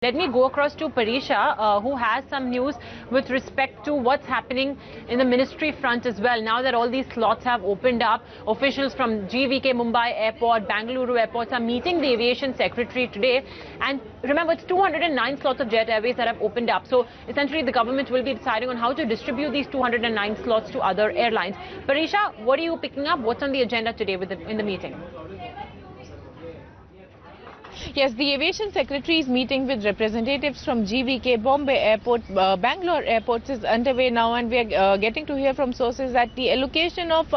Let me go across to Parisha, who has some news with respect to what's happening in the ministry front as well. Now that all these slots have opened up, officials from GVK Mumbai Airport, Bangalore airports are meeting the aviation secretary today. And remember, it's 209 slots of Jet Airways that have opened up. So essentially, the government will be deciding on how to distribute these 209 slots to other airlines. Parisha, what are you picking up? What's on the agenda today in the meeting? Yes, the aviation secretary is meeting with representatives from GVK, Bombay Airport, Bangalore airports is underway now, and we are getting to hear from sources that the allocation of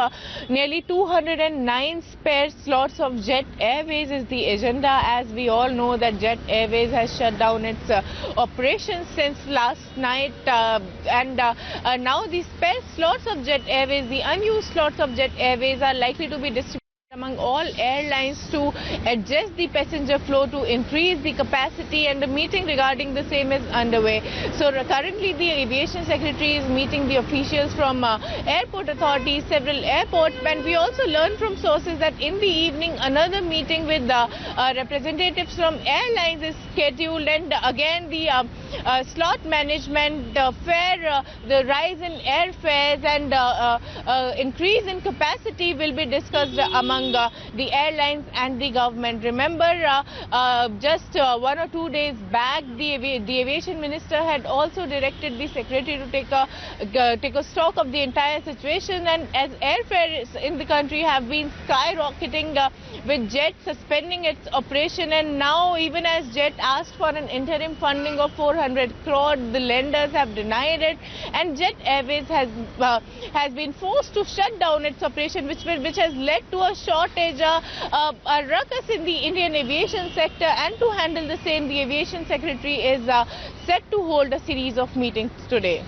nearly 209 spare slots of Jet Airways is the agenda. As we all know that Jet Airways has shut down its operations since last night, and now the spare slots of Jet Airways, the unused slots of Jet Airways are likely to be distributed among all airlines to adjust the passenger flow to increase the capacity, and the meeting regarding the same is underway. So currently the aviation secretary is meeting the officials from airport authorities, several airports, and we also learned from sources that in the evening another meeting with representatives from airlines is scheduled, and again the slot management, fare, the rise in airfares and increase in capacity will be discussed among the airlines and the government. Remember, just 1 or 2 days back, the aviation minister had also directed the secretary to take a stock of the entire situation, and as airfares in the country have been skyrocketing with Jet suspending its operation, and now even as Jet asked for an interim funding of 400 crore, the lenders have denied it, and Jet Airways has been forced to shut down its operation, which has led to a shortage, a ruckus in the Indian aviation sector. And to handle the same, the aviation secretary is set to hold a series of meetings today.